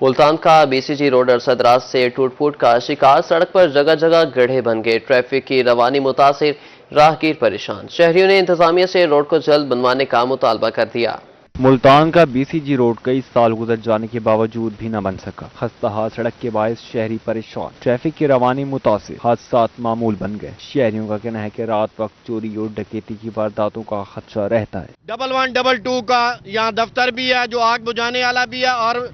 ملتان کا BCG road ارسد رات سے ٹوٹ پھوٹ کا شکار، سڑک پر جگہ جگہ گڑھے بن گئے، ٹریفک کی روانی متاثر، راہگیر پریشان۔ شہریوں نے انتظامیہ سے روڈ کو جلد بنوانے کا مطالبہ کر دیا۔ ملتان کا BCG روڈ کئی سال گزر جانے کے باوجود بھی نہ بن سکا۔ خستہ حال سڑک کے باعث شہری پریشان، ٹریفک کی روانی متاثر، حادثات معمول بن گئے۔ شہریوں کا کہنا ہے کہ رات وقت چوری اور ڈکیتی کی وارداتوں کا خدشہ رہتا ہے۔ 1122 کا یہاں دفتر بھی ہے، جو آگ بجھانے والا بھی ہے، اور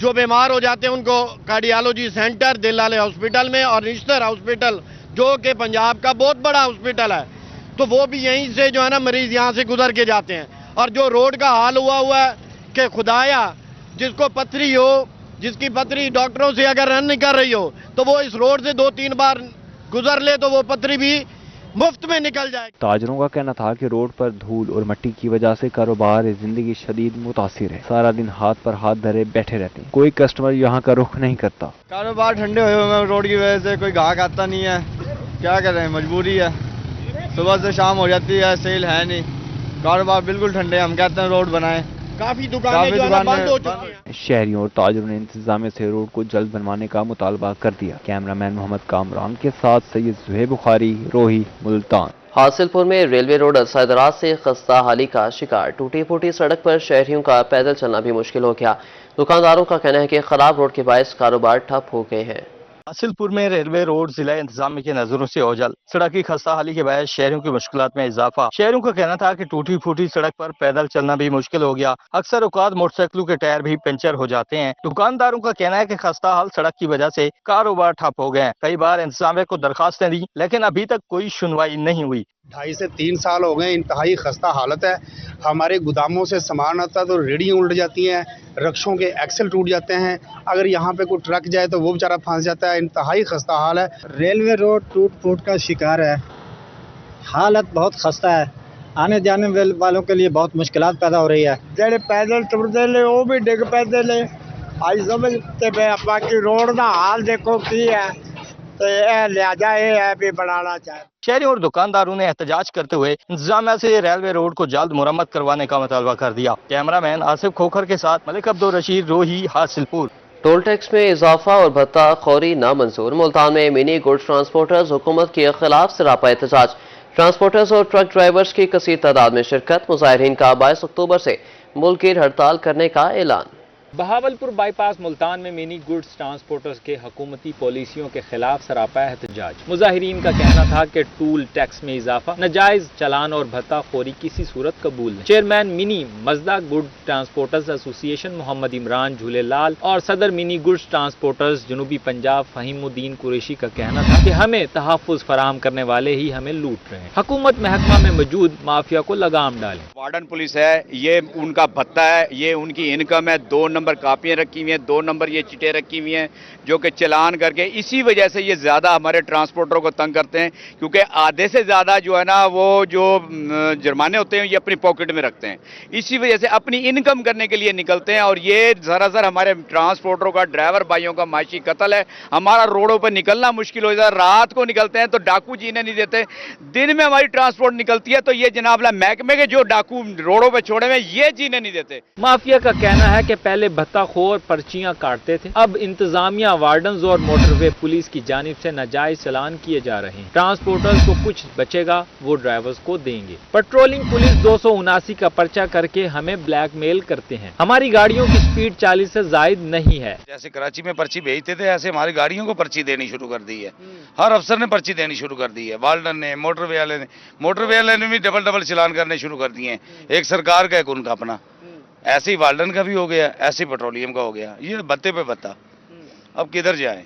جو بیمار ہو جاتے ہیں ان کو کارڈیالوجی سینٹر دل والے ہاسپٹل میں اور نشتر ہاسپٹل جو کہ پنجاب کا بہت بڑا ہاسپٹل ہے، تو وہ بھی یہیں سے جو ہے نا مریض یہاں سے گزر کے جاتے ہیں۔ اور جو روڈ کا حال ہوا ہے کہ خدایا جس کو پتھری ہو، جس کی پتھری ڈاکٹروں سے اگر رن نہیں کر رہی ہو تو وہ اس روڈ سے 2-3 بار گزر لے تو وہ پتھری بھی مفت میں نکل جائے۔ تاجروں کا کہنا تھا کہ روڈ پر دھول اور مٹی کی وجہ سے کاروبار زندگی شدید متاثر ہے۔ سارا دن ہاتھ پر ہاتھ دھرے بیٹھے رہتے ہیں، کوئی کسٹمر یہاں کا رخ نہیں کرتا۔ کاروبار ٹھنڈے ہوئے ہوئے روڈ کی وجہ سے، کوئی گاہک آتا نہیں ہے، کیا کر رہے ہیں، مجبوری ہے۔ صبح سے شام ہو جاتی ہے، سیل ہے نہیں، کاروبار بالکل ٹھنڈے۔ ہم کہتے ہیں روڈ بنائیں، کافی دکانیں بند ہو چکی ہیں۔ شہریوں اور تاجروں نے انتظامیہ سے روڈ کو جلد بنوانے کا مطالبہ کر دیا۔ کیمرہ مین محمد کامران کے ساتھ سید زہیب بخاری، روہی، ملتان۔ حاصل پور میں ریلوے روڈ ارسد رات سے خستہ حالی کا شکار، ٹوٹی پھوٹی سڑک پر شہریوں کا پیدل چلنا بھی مشکل ہو گیا۔ دکانداروں کا کہنا ہے کہ خراب روڈ کے باعث کاروبار ٹھپ ہو گئے ہیں۔ حاصل پور میں ریلوے روڈ ضلع انتظامیہ کے نظروں سے اوجھل، سڑک کی خستہ حالی کے باعث شہریوں کی مشکلات میں اضافہ۔ شہریوں کا کہنا تھا کہ ٹوٹی پھوٹی سڑک پر پیدل چلنا بھی مشکل ہو گیا، اکثر اوقات موٹر سائیکلوں کے ٹائر بھی پنچر ہو جاتے ہیں۔ دکانداروں کا کہنا ہے کہ خستہ حال سڑک کی وجہ سے کاروبار ٹھپ ہو گئے ہیں۔ کئی بار انتظامیہ کو درخواستیں دی لیکن ابھی تک کوئی سنوائی نہیں ہوئی۔ 2.5 سے 3 سال ہو گئے، انتہائی خستہ حالت ہے۔ ہمارے گوداموں سے سامان آتا ہے تو ریڑیاں الٹ جاتی ہیں، رکشوں کے ایکسل ٹوٹ جاتے ہیں، اگر یہاں پہ کوئی ٹرک جائے تو وہ بیچارہ پھنس جاتا ہے۔ انتہائی خستہ حال ہے۔ ریلوے روڈ ٹوٹ پھوٹ کا شکار ہے، حالت بہت خستہ ہے، آنے جانے والوں کے لیے بہت مشکلات پیدا ہو رہی ہے۔ جڑے پیدل ٹرتے لے وہ بھی ڈگ پیتے لے، آئی سمجھتے پہ باقی روڈ دا حال دیکھو کی ہے، تو اے لہٰذا یہ ہے بھی بنانا چاہے۔ شہریوں اور دکانداروں نے احتجاج کرتے ہوئے انتظامیہ سے ریلوے روڈ کو جلد مرمت کروانے کا مطالبہ کر دیا۔ کیمرہ مین آصف کھوکھر کے ساتھ ملک عبدالرشید، روہی، حاصل پور۔ ٹول ٹیکس میں اضافہ اور بھتہ خوری نامنظور۔ ملتان میں منی گوڈ ٹرانسپورٹرز حکومت کے خلاف سراپا احتجاج۔ ٹرانسپورٹرز اور ٹرک ڈرائیورز کی کثیر تعداد میں شرکت۔ مظاہرین کا 22 اکتوبر سے ملک گیر ہڑتال کرنے کا اعلان۔ بہاولپور بائی پاس ملتان میں منی گڈز ٹرانسپورٹرز کے حکومتی پالیسیوں کے خلاف سراپا احتجاج۔ مظاہرین کا کہنا تھا کہ ٹول ٹیکس میں اضافہ، ناجائز چلان اور بھتہ خوری کسی صورت قبول نہیں۔ چیئرمین منی مزدا گڈ ٹرانسپورٹرز ایسوسی ایشن محمد عمران جھولے لال اور صدر منی گڈز ٹرانسپورٹرز جنوبی پنجاب فہیم الدین قریشی کا کہنا تھا کہ ہمیں تحفظ فراہم کرنے والے ہی ہمیں لوٹ رہے ہیں، حکومت محکمہ میں موجود مافیا کو لگام ڈالیں۔ وارڈن پولیس ہے، یہ ان کا بھتہ ہے، یہ ان کی انکم ہے۔ 2 نمبر کاپیاں رکھی ہوئی ہیں، 2 نمبر یہ چٹیں رکھی ہوئی ہیں جو کہ چلان کر کے، اسی وجہ سے یہ زیادہ ہمارے ٹرانسپورٹروں کو تنگ کرتے ہیں، کیونکہ آدھے سے زیادہ جو ہے نا وہ جو جرمانے ہوتے ہیں یہ اپنی پاکٹ میں رکھتے ہیں، اسی وجہ سے اپنی انکم کرنے کے لیے نکلتے ہیں، اور یہ سراسر ہمارے ٹرانسپورٹروں کا، ڈرائیور بھائیوں کا معاشی قتل ہے۔ ہمارا روڈوں پر نکلنا مشکل ہو جاتا ہے، رات کو نکلتے ہیں تو ڈاکو جینے نہیں دیتے، دن میں ہماری ٹرانسپورٹ نکلتی ہے تو یہ جناب محکمے کے جو ڈاکو روڈوں پہ چھوڑے ہوئے یہ جینے نہیں دیتے۔ مافیا کا کہنا ہے کہ پہلے بھتہ خور پرچیاں کاٹتے تھے، اب انتظامیہ، وارڈنز اور موٹر وے پولیس کی جانب سے ناجائز چلان کیے جا رہے ہیں۔ ٹرانسپورٹرز کو کچھ بچے گا وہ ڈرائیورز کو دیں گے۔ پیٹرولنگ پولیس 279 کا پرچہ کر کے ہمیں بلیک میل کرتے ہیں، ہماری گاڑیوں کی سپیڈ 40 سے زائد نہیں ہے۔ جیسے کراچی میں پرچی بھیجتے تھے ایسے ہماری گاڑیوں کو پرچی دینی شروع کر دی ہے، ہر افسر نے پرچی دینی شروع کر دی ہے، وارڈن نے، موٹر وے والے نے بھی ڈبل چلان کرنے شروع کر دیے ہیں، ایک سرکار کا ایک ان کا اپنا، ایسے ہی وارڈن کا بھی ہو گیا، ایسے ہی پیٹرولیم کا ہو گیا، یہ بتے پہ بتا، اب کدھر جائیں،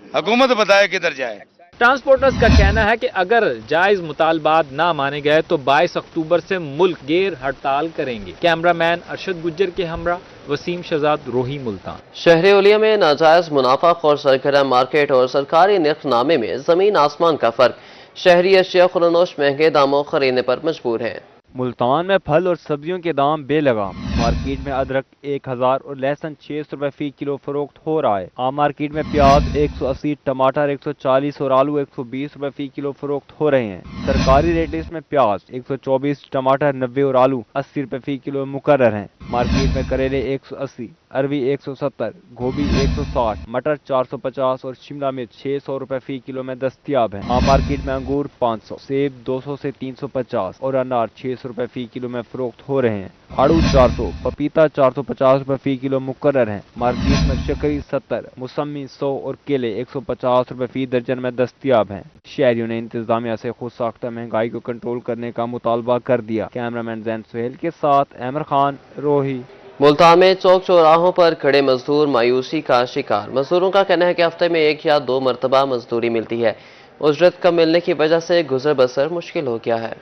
حکومت بتائے کدھر جائے۔ ٹرانسپورٹرز کا کہنا ہے کہ اگر جائز مطالبات نہ مانے گئے تو 22 اکتوبر سے ملک گیر ہڑتال کریں گے۔ کیمرہ مین ارشد گجر کے ہمراہ وسیم شہزاد، روہی، ملتان۔ شہر اولیا میں ناجائز منافع خور سرگرم مارکیٹ اور سرکاری نرخ نامے میں زمین آسمان کا فرق، شہری اشیاء خورنوش مہنگے داموں خریدنے پر مجبور ہیں۔ ملتان میں پھل اور سبزیوں کے دام بے لگام، मार्केट में अदरक 1000 और लहसुन 600 रुपए फी किलो फरोख्त हो रहा है। आम मार्केट में प्याज 180, टमाटर 140 और आलू 120 रुपए फी किलो फरोख्त हो रहे हैं। सरकारी रेट लिस्ट में प्याज 124, टमाटर 90 और आलू 80 रुपए फी किलो मुकर्रर हैं। मार्केट में करेले 180, अरवी 170, गोभी 160, मटर 450 और शिमला मिर्च 600 रुपए फी किलो में दस्तयाब है। आम मार्केट में अंगूर 500, सेब 200 से 350 और अनार 600 रुपए फी किलो में फरोख्त हो रहे हैं। आड़ू 400, पपीता 450 रुपए फी किलो मुकर्रर हैं। मार्केट में शकरी 70, मौसमी 100 और केले 150 रुपए फी दर्जन में दस्तयाब हैं। शहरियों ने इंतजामिया से खुद साख्ता महंगाई को कंट्रोल करने का मुतालबा कर दिया। कैमरामैन जैन सुहेल के साथ अहमर खान, रोही। मुल्तान में चौक चौराहों पर खड़े मजदूर मायूसी का शिकार। मजदूरों का कहना है कि हफ्ते में 1 या 2 मरतबा मजदूरी मिलती है। उजरत कम मिलने की वजह से गुजर बसर मुश्किल हो गया है।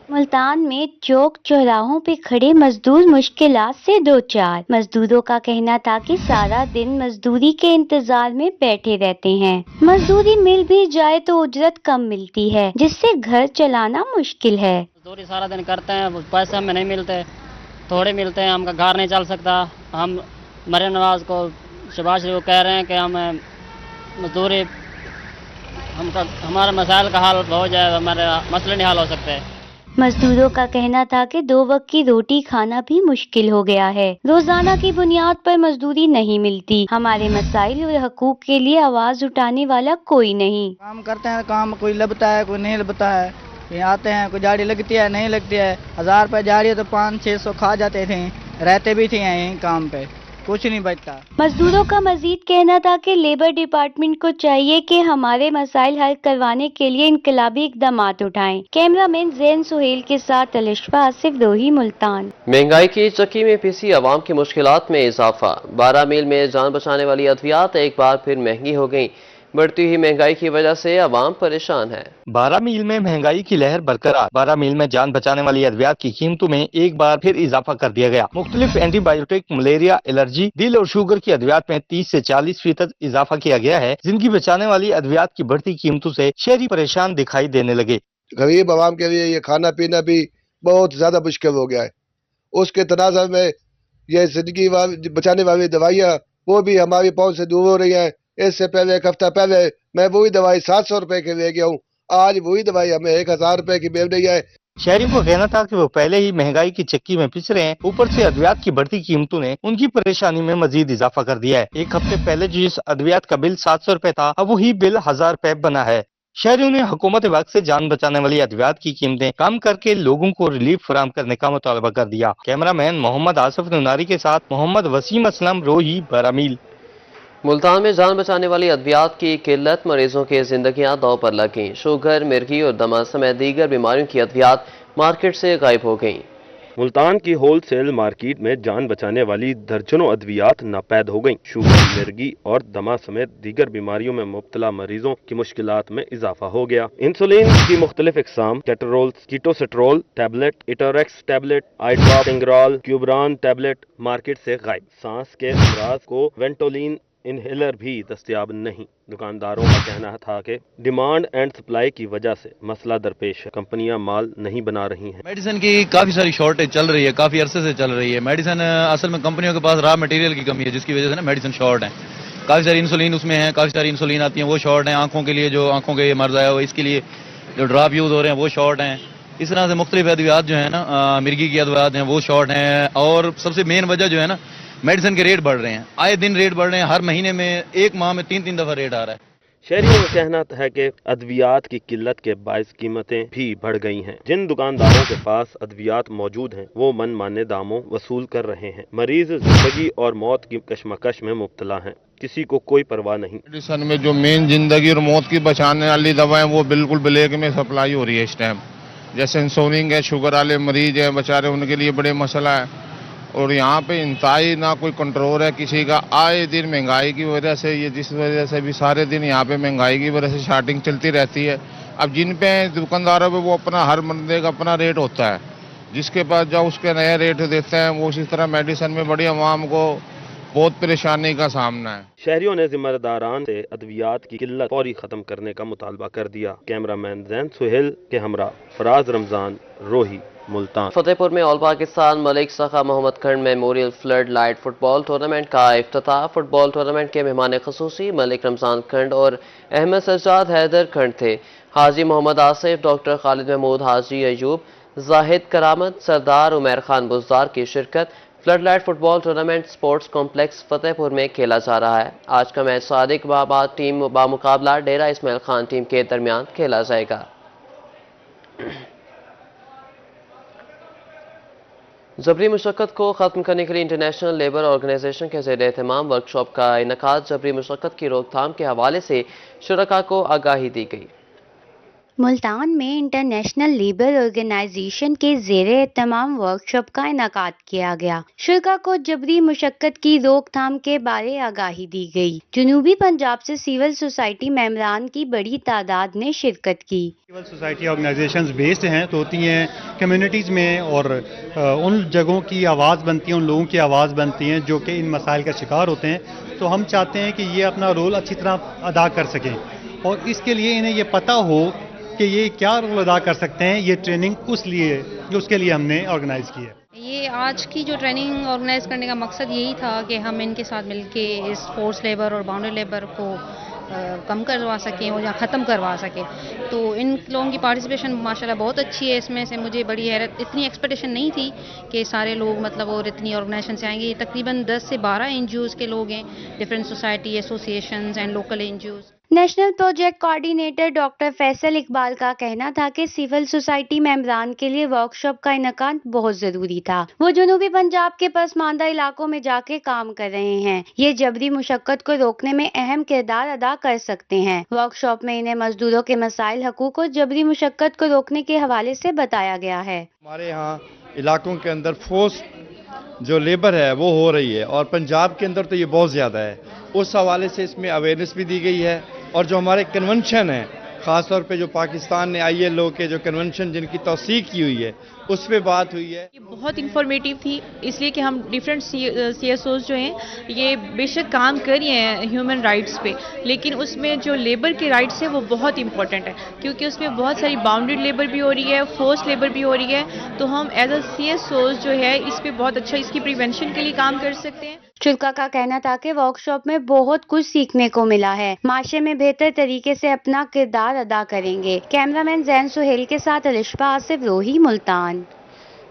मुल्तान में चौक चौराहों पे खड़े मजदूर मुश्किलात से दो चार। मजदूरों का कहना था कि सारा दिन मजदूरी के इंतजार में बैठे रहते हैं। मजदूरी मिल भी जाए तो उजरत कम मिलती है, जिससे घर चलाना मुश्किल है। मजदूरी सारा दिन करते हैं, पैसे हमें नहीं मिलते, थोड़े मिलते हैं, हमका घर नहीं चल सकता। हम मरियम नवाज को, शहबाज शरीफ को कह रहे हैं कि हमें मजदूरी, हमारे मसाइल का हल हो जाए, हमारे मसले नहीं हल हो सकते। मजदूरों का कहना था कि 2 वक्त की रोटी खाना भी मुश्किल हो गया है। रोजाना की बुनियाद पर मजदूरी नहीं मिलती। हमारे मसाइल और हकूक के लिए आवाज उठाने वाला कोई नहीं। काम करते हैं, काम कोई लबता है कोई नहीं लबता है। कहीं आते हैं, कोई दिहाड़ी लगती है नहीं लगती है। 1000 रुपये दिहाड़ी है तो 500-600 खा जाते थे, रहते भी थे यहीं काम पे, कुछ नहीं बचता। मजदूरों का मजीद कहना था कि लेबर डिपार्टमेंट को चाहिए कि हमारे मसाइल हल करवाने के लिए इनकलाबी इकदामात उठाएं। कैमरामैन जैन सुहेल के साथ अलिशफा आसिफ, रोही, मुल्तान। महंगाई की चक्की में पिसी आवाम की मुश्किलात में इजाफा। 12 मील में जान बचाने वाली अद्वियात एक बार फिर महंगी हो गई। बढ़ती हुई महंगाई की वजह से आवाम परेशान है। 12 मील में महंगाई की लहर बरकरार। 12 मील में जान बचाने वाली अद्वियात की कीमतों में एक बार फिर इजाफा कर दिया गया। मुख्तलिफ एंटीबायोटिक, मलेरिया, एलर्जी, दिल और शुगर की अद्वियात में 30 से 40% इजाफा किया गया है। जिंदगी बचाने वाली अद्वियात की बढ़ती कीमतों से शहरी परेशान दिखाई देने लगे। गरीब आवाम के लिए ये खाना पीना भी बहुत ज्यादा मुश्किल हो गया है। उसके तनाज़ुर में ये जिंदगी बचाने वाली दवाइयाँ वो भी हमारी पहुंच से दूर हो रही है। इससे पहले 1 हफ्ता पहले मैं वही दवाई 700 रुपए की ले गया हूँ, आज वही दवाई हमें 1000 रुपए की मिल रही है। शहरियों को कहना था कि वो पहले ही महंगाई की चक्की में पिस रहे हैं, ऊपर से अद्वियात की बढ़ती कीमतों ने उनकी परेशानी में मजीद इजाफा कर दिया है। 1 हफ्ते पहले जिस अद्वियात का बिल 700 रुपए था, अब वही बिल 1000 रुपए बना है। शहरियों ने हुकूमत वक्त से जान बचाने वाली अद्वियात की कीमतें कम करके लोगों को रिलीफ फराहम करने का मुतालबा कर दिया। कैमरामैन मोहम्मद आसिफ नुनारी के साथ मोहम्मद वसीम असलम, रोही, 12 मील। मुल्तान में जान बचाने वाली अद्वियात की किल्लत मरीजों की जिंदगियां दांव पर लग गईं। शुगर, मिर्गी और दमा समेत दीगर बीमारियों की अद्वियात मार्केट से गायब हो गईं। मुल्तान की होलसेल मार्केट में जान बचाने वाली दर्जनों अद्वियात नापैद हो गईं। शुगर, मिर्गी और दमा समेत दीगर बीमारियों में मुब्तला मरीजों की मुश्किलात में इजाफा हो गया। इंसुलिन की मुख्तलिफ इकसाम, टेटरोल, कीटोसेट्रोल टैबलेट, इटोरेक्स टैबलेट, आइड्रॉप, सिंगरॉल, क्यूब्रान टैबलेट मार्केट से गायब। सांस के अमराज को वेंटोलिन इनहेलर भी दस्तयाब नहीं। दुकानदारों का कहना था कि डिमांड एंड सप्लाई की वजह से मसला दरपेश है। कंपनियां माल नहीं बना रही हैं। मेडिसिन की काफी सारी शॉर्टेज चल रही है, काफी अरसे से चल रही है। मेडिसिन असल में कंपनियों के पास रॉ मटेरियल की कमी है, जिसकी वजह से ना मेडिसिन शॉर्ट है। काफी सारी इंसुलिन उसमें है, काफी सारी इंसुलिन आती है, वो शॉर्ट है। आंखों के लिए जो आंखों के मर्ज आया हुआ, इसके लिए जो ड्रॉप यूज हो रहे हैं वो शॉर्ट हैं। इस तरह से मुख्तलिफ अद्वियात जो है ना, मिर्गी की अद्वियात हैं वो शॉर्ट हैं। और सबसे मेन वजह जो है ना, मेडिसिन के रेट बढ़ रहे हैं, आए दिन रेट बढ़ रहे हैं। हर महीने में, एक माह में 3-3 दफा रेट आ रहा है। शहरियों का कहना है कि अद्वियात की किल्लत के बायस कीमतें भी बढ़ गई हैं। जिन दुकानदारों के पास अद्वियात मौजूद हैं, वो मनमाने दामों वसूल कर रहे हैं। मरीज जिंदगी और मौत की कशमकश में मुब्तला हैं, किसी को कोई परवाह नहीं। मेडिसिन में जो मेन जिंदगी और मौत की बचाने वाली दवाएं वो बिल्कुल ब्लैक में सप्लाई हो रही है इस टाइम। जैसे इंसुलिन है, शुगर वाले मरीज हैं बेचारे, उनके लिए बड़े मसला है। और यहाँ पे इंतहाई ना कोई कंट्रोल है किसी का। आए दिन महंगाई की वजह से, ये जिस वजह से भी सारे दिन यहाँ पे महंगाई की वजह से शार्टिंग चलती रहती है। अब जिन पे दुकानदारों पे वो अपना हर बंदे का अपना रेट होता है, जिसके पास जाओ उसके नए रेट देते हैं। वो इसी तरह मेडिसिन में बड़ी आवाम को बहुत परेशानी का सामना है। शहरियों ने जिम्मेदारान से अद्वियात की किल्लत फौरी खत्म करने का मुतालबा कर दिया। कैमरामैन जैन सुहेल के हमरा फराज रमजान, रोही। मुल्तान। फतेह पुर में ऑल पाकिस्तान मलिक सखा मोहम्मद खंड memorial flood light football tournament का इफ्तिताह। फुटबॉल टूर्नामेंट के मेहमान खसूसी मलिक रमजान खंड और अहमद सज्जाद हैदर खंड थे। हाजी मोहम्मद आसिफ, डॉक्टर खालिद महमूद, हाजी अयूब, जाहिद करामत, सरदार उमर खान बुजदार की शिरकत। Flood light football tournament sports complex Fatehpur में खेला जा रहा है। आज का मैच सादिक बाबाद टीम बामुकाबला डेरा इस्माइल खान टीम के दरमियान खेला जाएगा। जबरी मुशक्कत को ख़त्म करने के लिए इंटरनेशनल लेबर ऑर्गेनाइजेशन के ज़ेर एहतमाम वर्कशॉप का इनेकाद। जबरी मुशक्कत की रोकथाम के हवाले से शुरका को आगाही दी गई। मुल्तान में इंटरनेशनल लेबर ऑर्गेनाइजेशन के ज़ेरे एहतमाम वर्कशॉप का इनेकाद किया गया। शुरका को जबरी मुशक्कत की रोकथाम के बारे आगाही दी गई। जनूबी पंजाब से सिविल सोसाइटी मेंबरान की बड़ी तादाद ने शिरकत की। सिविल सोसाइटी ऑर्गेनाइजेशंस बेस्ड हैं तो होती हैं कम्युनिटीज़ में और उन जगहों की आवाज़ बनती है, उन लोगों की आवाज़ बनती हैं जो कि इन मसाइल का शिकार होते हैं। तो हम चाहते हैं कि ये अपना रोल अच्छी तरह अदा कर सकें और इसके लिए इन्हें ये पता हो कि ये क्या रोल अदा कर सकते हैं। ये ट्रेनिंग उसके लिए हमने ऑर्गेनाइज की है। ये आज की जो ट्रेनिंग ऑर्गेनाइज करने का मकसद यही था कि हम इनके साथ मिलके इस फोर्स लेबर और बाउंड्री लेबर को कम करवा सकें और या ख़त्म करवा सकें। तो इन लोगों की पार्टिसिपेशन माशाल्लाह बहुत अच्छी है। इसमें से मुझे बड़ी हैरत, इतनी एक्सपेक्टेशन नहीं थी कि सारे लोग मतलब और इतनी ऑर्गेनाइजेशन से आएंगे। तकरीबन 10 से 12 NGOs के लोग हैं, different society associations and local NGOs। National project coordinator doctor Faisal Iqbal का कहना था कि सिविल सोसाइटी मेंबरान के लिए वर्कशॉप का इनेकाद बहुत जरूरी था। वो जनूबी पंजाब के पसमानदा इलाकों में जाके काम कर रहे हैं। ये जबरी मुशक्कत को रोकने में अहम किरदार अदा कर सकते हैं। वर्कशॉप में इन्हें मजदूरों के मसाइल, हकूक और जबरी मुशक्कत को रोकने के हवाले से बताया गया है। हमारे यहाँ इलाकों के अंदर फोर्स जो लेबर है वो हो रही है और पंजाब के अंदर तो ये बहुत ज़्यादा है। उस हवाले से इसमें अवेयरनेस भी दी गई है और जो हमारे कन्वेंशन है, ख़ास तौर पे जो पाकिस्तान ने ILO के जो कन्वेंशन जिनकी तौसीक की हुई है उस पे बात हुई है। ये बहुत इंफॉर्मेटिव थी, इसलिए कि हम डिफरेंट CSOs जो हैं ये बेशक काम कर रहे हैं ह्यूमन राइट्स पे, लेकिन उसमें जो लेबर के राइट्स हैं वो बहुत इंपॉर्टेंट है क्योंकि उसमें बहुत सारी बाउंड्री लेबर भी हो रही है, फोर्स लेबर भी हो रही है। तो हम एज अ CSOs जो है इस पे बहुत अच्छा इसकी प्रिवेंशन के लिए काम कर सकते हैं। शुल्का का कहना था कि वर्कशॉप में बहुत कुछ सीखने को मिला है। माशरे में बेहतर तरीके से अपना किरदार अदा करेंगे। कैमरामैन जैन सुहेल के साथ अलिशफा आसिफ, रोही, मुल्तान।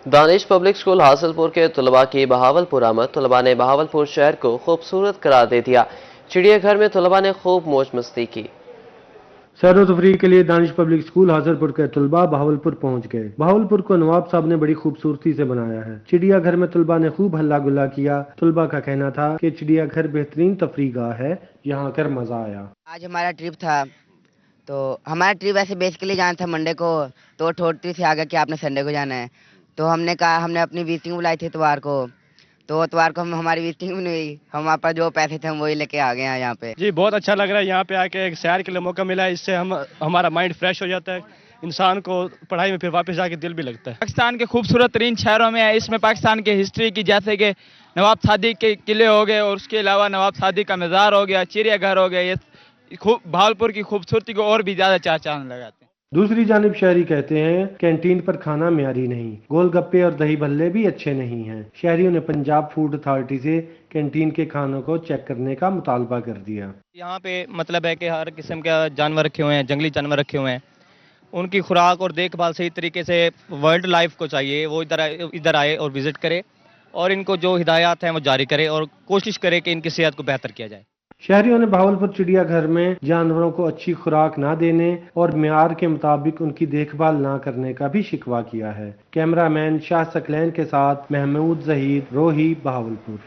दानिश पब्लिक स्कूल हासिलपुर के तलबा की बहावलपुर आमद। तलबा ने बहावलपुर शहर को खूबसूरत करार दे दिया। चिड़ियाघर में तलबा ने खूब मौज मस्ती की। सैर व तफरीह के लिए दानिश पब्लिक स्कूल हासिलपुर के तलबा बहावलपुर पहुंच गए। बहावलपुर को नवाब साहब ने बड़ी खूबसूरती से बनाया है। चिड़ियाघर में तलबा ने खूब हल्ला गुल्ला किया। तलबा का कहना था कि चिड़ियाघर बेहतरीन तफरीह गाह है, यहाँ आकर मजा आया। आज हमारा ट्रिप था, तो हमारा ट्रिप ऐसे बेसिकली जाना था मंडे को, तो ठोटती से आ गया कि आपने संडे को जाना है। तो हमने कहा, हमने अपनी विजिटिंग बुलाई थी इतवार को, तो इतवार को हमारी विजिटिंग भी नहीं हुई। हमारे पास जो पैसे थे हम वही लेके आ गए हैं यहाँ पे। जी बहुत अच्छा लग रहा है यहाँ पे आके, एक सैर के लिए मौका मिला है। इससे हमारा माइंड फ्रेश हो जाता है, इंसान को पढ़ाई में फिर वापस जाके दिल भी लगता है। पाकिस्तान के खूबसूरत तरीन शहरों में है। इसमें पाकिस्तान की हिस्ट्री की, जैसे कि नवाब सादिक के किले हो गए और उसके अलावा नवाब सादिक का मज़ार हो गया, चिड़ियाघर हो गया। ये बहावलपुर की खूबसूरती को और भी ज्यादा चार चांद लगाते हैं। दूसरी जानिब शहरी कहते हैं कैंटीन पर खाना म्यारी नहीं, गोलगप्पे और दही भल्ले भी अच्छे नहीं हैं। शहरियों ने पंजाब फूड अथॉरिटी से कैंटीन के खानों को चेक करने का मुतालबा कर दिया। यहाँ पे मतलब है कि हर किस्म के जानवर रखे हुए हैं, जंगली जानवर रखे हुए हैं। उनकी खुराक और देखभाल सही तरीके से वाइल्ड लाइफ को चाहिए, वो इधर आए और विजिट करे और इनको जो हिदायत हैं वो जारी करे और कोशिश करे कि इनकी सेहत को बेहतर किया जाए। शहरियों ने बहावलपुर चिड़ियाघर में जानवरों को अच्छी खुराक ना देने और म्यार के मुताबिक उनकी देखभाल ना करने का भी शिकवा किया है। कैमरामैन शाह सकलैन के साथ महमूद जहीर, रोही, बहावलपुर।